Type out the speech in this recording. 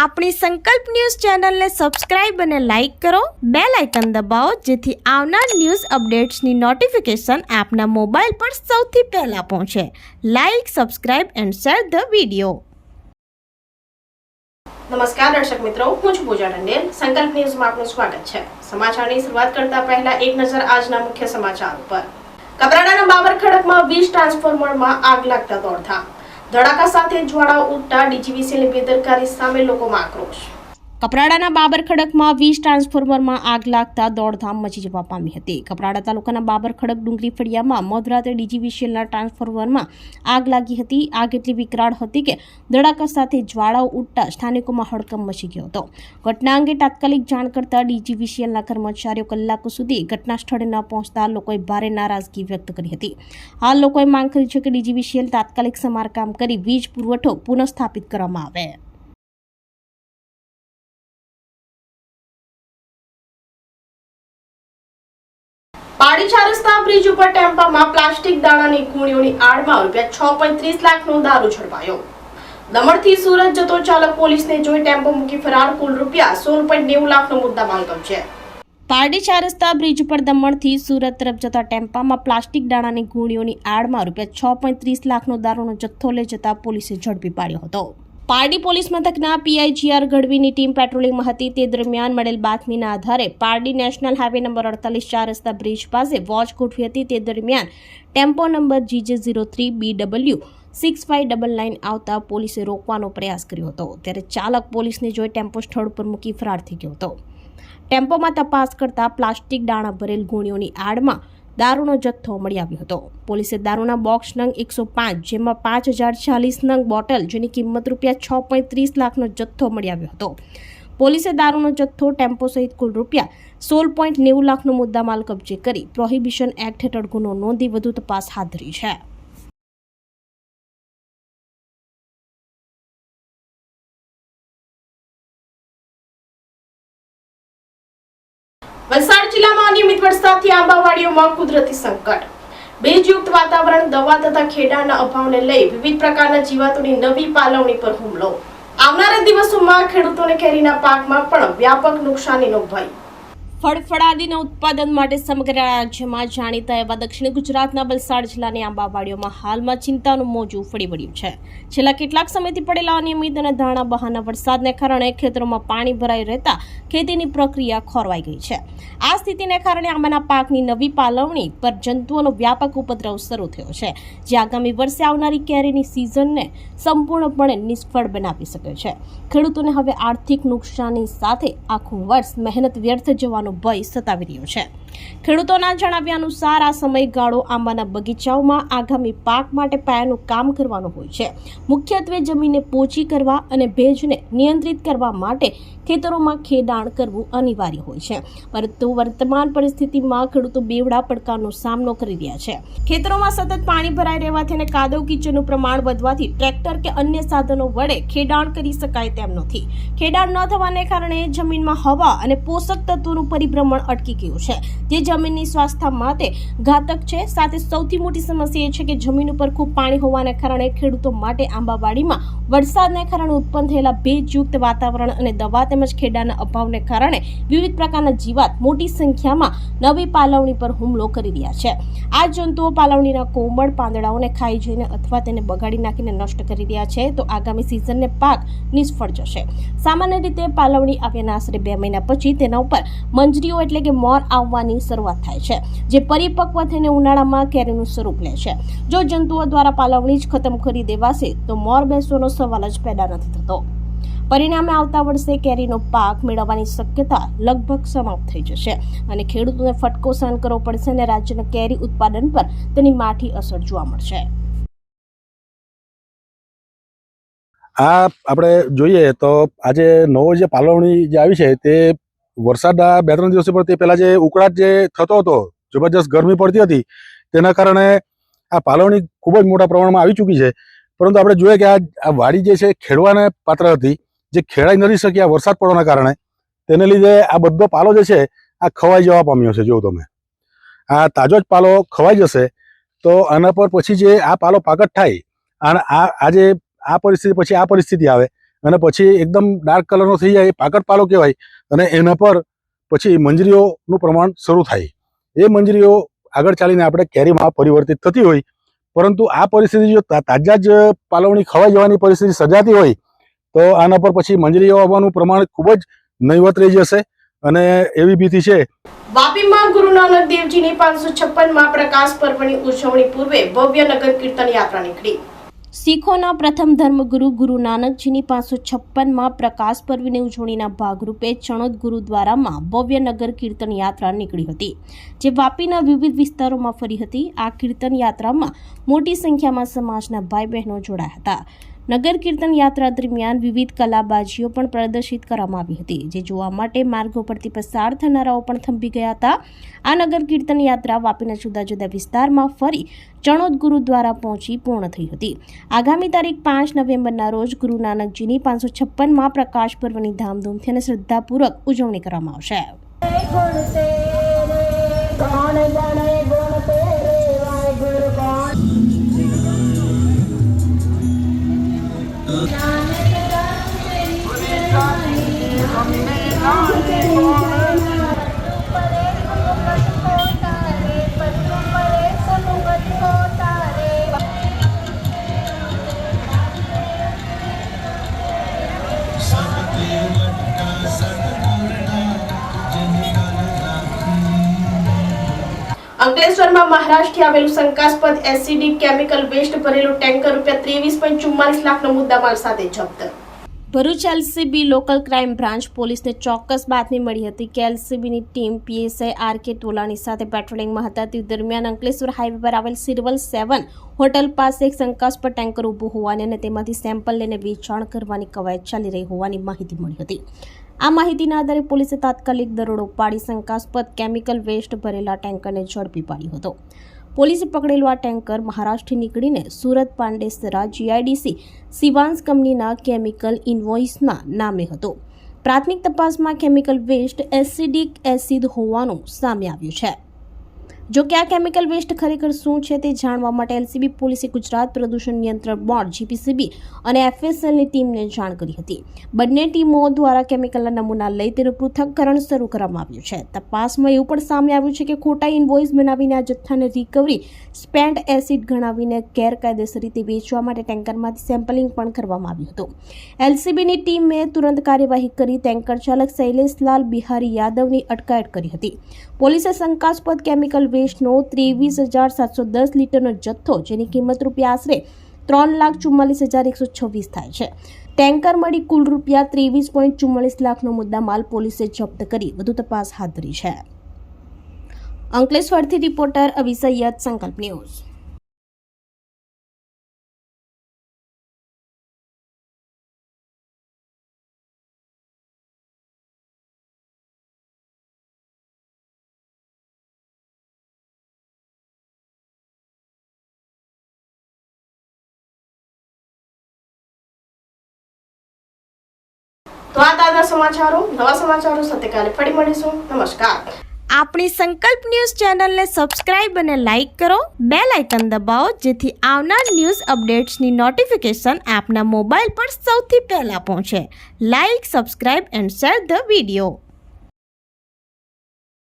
આપણી સંકલ્પ ન્યૂઝ ચેનલને સબસ્ક્રાઇબ અને લાઇક કરો, બેલ આઇકન દબાવો જેથી આવનાર ન્યૂઝ અપડેટ્સની નોટિફિકેશન આપના મોબાઈલ પર સૌથી પહેલા પહોંચે. Like, subscribe and share the video. નમસ્કાર દર્શક મિત્રો, હું છું પૂજા ટંડેલ. સંકલ્પ ન્યૂઝમાં આપનું સ્વાગત છે. સમાચારની શરૂઆત કરતા પહેલા એક નજર આજના મુખ્ય સમાચાર પર. કપરાડાના બાબર ખડકમાં વીજ ટ્રાન્સફોર્મરમાં આગ લાગતા દોડધામ. ધડાકા સાથે જ્વાળા ઉઠતા ડીજીવીસીએલની બેદરકારી સામે લોકોમાં આક્રોશ. કપરાડાના બાબર ખડકમાં વીજ ટ્રાન્સફોર્મરમાં આગ લાગતા દોડધામ મચી જવા પામી હતી. કપરાડા તાલુકાના બાબર ખડક ડુંગરી ફળિયામાં મધરાત્રે ડીજીવીસીએલના ટ્રાન્સફોર્મરમાં આગ લાગી હતી. આગ એટલી વિકરાળ હતી કે ધડાકા સાથે જ્વાળાઓ ઉઠતા સ્થાનિકોમાં હડકંપ મચી ગયો હતો. ઘટના અંગે તાત્કાલિક જાણ કરતા ડીજીવીસીએલના કર્મચારીઓ કલાકો સુધી ઘટના સ્થળે ન પહોંચતા લોકોએ ભારે નારાજગી વ્યક્ત કરી હતી. હાલ લોકોએ માંગ કરી છે કે ડીજીવીસીએલ તાત્કાલિક સમારકામ કરી વીજ પુરવઠો પુનઃસ્થાપિત કરવામાં આવે. પાડી 4 રસ્તા બ્રિજ ઉપર ટેમ્પામાં પ્લાસ્ટિક દાણાની ગુણીઓની આડમાં ₹6.30 લાખનો દારૂ ઝડપાયો. દમણથી સુરત જતો ચાલક પોલીસને જોઈ ટેમ્પો મૂકી ફરાર, કુલ ₹16.90 લાખનો મુદ્દામાલ કબજે. પારડી 4 રસ્તા બ્રિજ ઉપર દમણથી સુરત તરફ જતા ટેમ્પામાં પ્લાસ્ટિક દાણાની ગુણીઓની આડમાં ₹6.30 લાખનો દારૂનો જથ્થો લઈ જતા પોલીસે ઝડપી પાડ્યો હતો. પારડી પોલીસ મથકના પીઆઈ ગઢવીની ટીમ પેટ્રોલિંગમાં હતી. તે દરમિયાન મળેલ બાતમીના આધારે પારડી નેશનલ હાઈવે નંબર 48 4 રસ્તા બ્રિજ પાસે વોચ ગોઠવી હતી. તે દરમિયાન ટેમ્પો નંબર GJ03BW 6599 આવતા પોલીસે રોકવાનો પ્રયાસ કર્યો હતો. ત્યારે ચાલક પોલીસને જોઈ ટેમ્પો સ્થળ પર મૂકી ફરાર થઈ ગયો હતો. ટેમ્પોમાં તપાસ કરતા પ્લાસ્ટિક દાણા ભરેલ ગુણીઓની આડમાં દારૂનો જથ્થો મળી આવ્યો હતો. પોલીસે દારૂના બોક્સ નંગ 105 જેમાં 5040 નંગ બોટલ જેની કિંમત ₹6.30 લાખનો જથ્થો મળી આવ્યો હતો. પોલીસે દારૂનો જથ્થો, ટેમ્પો સહિત કુલ ₹16.90 લાખનો મુદ્દામાલ કબજે કરી પ્રોહિબિશન એક્ટ હેઠળ ગુનો નોંધી વધુ તપાસ હાથ ધરી છે. વલસાડ જિલ્લામાં અનિયમિત વરસાદથી આંબાવાડીઓમાં કુદરતી સંકટ. ભેજયુક્ત વાતાવરણ, દવા તથા ખેડાણના અભાવને લઈ વિવિધ પ્રકારના જીવાતોની નવી પાલવણી પર હુમલો. આવનારા દિવસોમાં ખેડૂતોને કેરીના પાકમાં પણ વ્યાપક નુકસાનીનો ભય. ફળફળાદીના ઉત્પાદન માટે સમગ્ર રાજ્યમાં જાણીતા એવા દક્ષિણ ગુજરાતના વલસાડ જિલ્લાની આંબાવાડીઓમાં હાલમાં ચિંતાનું મોજું ફરી વળ્યું છે. છેલ્લા કેટલાક સમયથી પડેલા અનિયમિત અને ધારણા બહારના વરસાદને કારણે ખેતરોમાં પાણી ભરાઈ રહેતા ખેતીની પ્રક્રિયા ખોરવાઈ ગઈ છે. આ સ્થિતિને કારણે આંબાના પાકની નવી પાલવણી પર જંતુઓનો વ્યાપક ઉપદ્રવ શરૂ થયો છે, જે આગામી વર્ષે આવનારી કેરીની સિઝનને સંપૂર્ણપણે નિષ્ફળ બનાવી શકે છે. ખેડૂતોને હવે આર્થિક નુકસાની સાથે આખું વર્ષ મહેનત વ્યર્થ જવાનો ભય સતાવી રહ્યો છે. ખેડૂતોના જણાવ્યા અનુસાર આ સમયગાળો આંબાના બગીચાઓમાં આગામી પાક માટે પાયાનું કામ કરવાનું હોય છે. મુખ્યત્વે જમીનને પોચી કરવા અને ભેજને નિયંત્રિત કરવા માટે ખેતરોમાં ખેડાણ કરવું અનિવાર્ય હોય છે. પરંતુ વર્તમાન પરિસ્થિતિમાં ખેડૂતો બેવડા પડકારનો સામનો કરી રહ્યા છે. ખેતરોમાં સતત પાણી ભરાઈ રહેવાથી અને કાદવ કીચડનું પ્રમાણ વધવાથી ટ્રેક્ટર કે અન્ય સાધનો વડે ખેડાણ કરી શકાય તેમ નથી. ખેડાણ ન થવાને કારણે જમીનમાં હવા અને પોષક તત્વોનું પરિભ્રમણ અટકી ગયું છે, જે જમીનની સ્વાસ્થ્ય માટે ઘાતક છે. સાથે સૌથી મોટી સમસ્યા એ છે કે જમીન ઉપર ખૂબ પાણી હોવાને કારણે ખેડૂતો માટે આંબાવાડીમાં વરસાદને કારણે ઉત્પન્ન થયેલા ભેજયુક્ત વાતાવરણ અને દવા તેમજ ખેડાના અભાવને કારણે વિવિધ પ્રકારના જીવાત મોટી સંખ્યામાં નવી પાલવણી પર હુમલો કરી રહ્યા છે. આ જંતુઓ પાલવણીના કોમળ પાંદડાઓને ખાઈ જઈને અથવા તેને બગાડી નાખીને નષ્ટ કરી રહ્યા છે, તો આગામી સિઝનને પાક નિષ્ફળ જશે. સામાન્ય રીતે પાલવણી આવ્યાના આશરે 2 મહિના પછી તેના ઉપર મંજરીઓ એટલે કે મોર આવવાની શરૂઆત થાય છે, જે પરિપક્વ થઈને ઉનાળામાં કેરીનું સ્વરૂપ લે છે. જો જંતુઓ દ્વારા પાલવણી જ ખતમ કરી દેવાશે તો મોર બેસવાનો સવાલ જ પેદા નથી થતો. પરિણામે આવતા વર્ષે કેરીનો પાક મેળવવાની શક્યતા લગભગ સમાપ્ત થઈ જશે અને ખેડૂતોને ફટકો સહન કરવો પડશે અને રાજ્યના કેરી ઉત્પાદન પર તેની માઠી અસર જોવા મળશે. આ આપણે જોઈએ તો આજે નવો જે પાલવણી જે આવી છે તે વરસાદના 2-3 દિવસો પર તે પહેલા જે ઉકળાટ જે થતો હતો, જબરજસ્ત ગરમી પડતી હતી, તેના કારણે આ પાલવણી ખૂબ જ મોટા પ્રમાણમાં આવી ચૂકી છે. પરંતુ આપણે જોઈએ કે આ વાડી જે છે ખેડવાને પાત્ર હતી, જે ખેડાઈ નથી શકી આ વરસાદ પડવાના કારણે. તેને લીધે આ બધો પાલો જે છે આ ખવાઈ જવા પામ્યો છે. જો તમે આ તાજો જ પાલો ખવાઈ જશે તો આના પર પછી જે આ પાલો પાકટ થાય અને આ પરિસ્થિતિ પછી આ પરિસ્થિતિ આવે અને પછી એકદમ ડાર્ક કલરનો થઈ જાય, પાકડ પાલો કહેવાય, અને એના પર પછી મંજરીઓનું પ્રમાણ શરૂ થાય. એ મંજરીઓ આગળ ચાલીને આપણે કેરીમાં પરિવર્તિત થતી હોય. પરંતુ આ પરિસ્થિતિ જો તાજા જ પાલવણી ખવાઈ જવાની પરિસ્થિતિ સર્જાતી હોય તો આના પર પછી મંજરીઓ આવવાનું પ્રમાણ ખૂબ જ નહીવત રહી જશે, અને એવી ભીતિ છે. વાપીમાં ગુરુ નાનક દેવજીની 556માં પ્રકાશ પર્વની ઉજવણી પૂર્વે ભવ્ય નગર કીર્તન યાત્રા નીકળી. શીખોના પ્રથમ ધર્મગુરુ ગુરુ નાનકજીની 556માં પ્રકાશ પર્વની ઉજવણીના ભાગરૂપે ચણોદ ગુરુદ્વારામાં ભવ્ય નગર કીર્તન યાત્રા નીકળી હતી, જે વાપીના વિવિધ વિસ્તારોમાં ફરી હતી. આ કીર્તન યાત્રામાં મોટી સંખ્યામાં સમાજના ભાઈ બહેનો જોડાયા હતા. નગર કીર્તન યાત્રા દરમિયાન વિવિધ કલાબાજીઓ પણ પ્રદર્શિત કરવામાં આવી હતી, જે જોવા માટે માર્ગો પરથી પસાર થનારાઓ પણ થંભી ગયા હતા. આ નગર કીર્તન યાત્રા વાપીના જુદા જુદા વિસ્તારમાં ફરી ચણોદ ગુરુદ્વારા પહોંચી પૂર્ણ થઈ હતી. આગામી તારીખ 5 નવેમ્બરના રોજ ગુરુ નાનકજીની 556માં પ્રકાશ પર્વની ધામધૂમથી અને શ્રદ્ધાપૂર્વક ઉજવણી કરવામાં આવશે. અંકલેશ્વરમાં મહારાષ્ટ્રથી આવેલું શંકાસ્પદ એસિડિક કેમિકલ વેસ્ટ ભરેલું ટેન્કર ₹23.44 લાખનો મુદ્દામાલ સાથે જપ્ત. Bharuch LCB local crime branch પોલીસને ચોક્કસ બાતમી મળી હતી કે એલસીબીની ટીમ પીએસઆઈ આર.કે. ટોલાની સાથે પેટ્રોલિંગમાં હતા. તે દરમિયાન અંકલેશ્વર હાઈવે પર આવેલ સિલ્વર 7 હોટલ પાસે એક શંકાસ્પદ ટેન્કર ઊભું હોવાની અને તેમાંથી સેમ્પલ લઈને વેચાણ કરવાની કવાયત ચાલી રહી હોવાની માહિતી મળી હતી. આ માહિતીના આધારે પોલીસે તાત્કાલિક દરોડો પાડી શંકાસ્પદ કેમિકલ વેસ્ટ ભરેલા ટેન્કરને ઝડપી પાડ્યો હતો. પોલીસે પકડેલું આ ટેન્કર મહારાષ્ટ્રથી નીકળીને સુરત પાંડેસરા જીઆઈડીસી સિવાન્સ કંપનીના કેમિકલ ઇન્વોઇસના નામે હતો. પ્રાથમિક તપાસમાં કેમિકલ વેસ્ટ એસિડિક એસિડ હોવાનું સામે આવ્યું છે. જો કે આ કેમિકલ વેસ્ટ ખરેખર શું છે તે જાણવા માટે એલસીબી પોલીસે ગુજરાત પ્રદૂષણ નિયંત્રણ બોર્ડ જીપીસીબી અને એફએસએલની ટીમને જાણ કરી હતી. બંને ટીમો દ્વારા કેમિકલના નમૂના લઈ તેનું પૃથ્થકરણ શરૂ કરવામાં આવ્યું છે. તપાસમાં એવું પણ સામે આવ્યું છે કે ખોટા ઇન્વોઇસ બનાવીને આ જથ્થાને રિકવરી સ્પેન્ટ એસિડ ગણાવીને ગેરકાયદેસર રીતે વેચવા માટે ટેન્કરમાંથી સેમ્પલિંગ પણ કરવામાં આવ્યું હતું. એલસીબીની ટીમે તુરંત કાર્યવાહી કરી ટેન્કર ચાલક શૈલેષલાલ બિહારી યાદવની અટકાયત કરી હતી. પોલીસે શંકાસ્પદ કેમિકલ વેસ્ટનો 23,710 લીટરનો જથ્થો, જેની કિંમત આશરે ₹3,44,126 થાય છે, ટેન્કર મળી કુલ ₹23.44 લાખનો મુદ્દામાલ પોલીસે જપ્ત કરી વધુ તપાસ હાથ ધરી છે. અંકલેશ્વરથી રિપોર્ટર અવી સૈયદ, સંકલ્પ ન્યૂઝ. તો આ તાજા સમાચારો, નવા સમાચારો સાથે કાલે ફરી મળીશું. નમસ્કાર. આપણી સંકલ્પ ન્યૂઝ ચેનલને સબસ્ક્રાઇબ અને લાઇક કરો, બેલ આઇકન દબાવો, જેથી આવનાર ન્યૂઝ અપડેટ્સની નોટિફિકેશન આપના મોબાઈલ પર સૌથી પહેલા પહોંચે. Like, subscribe and share the video.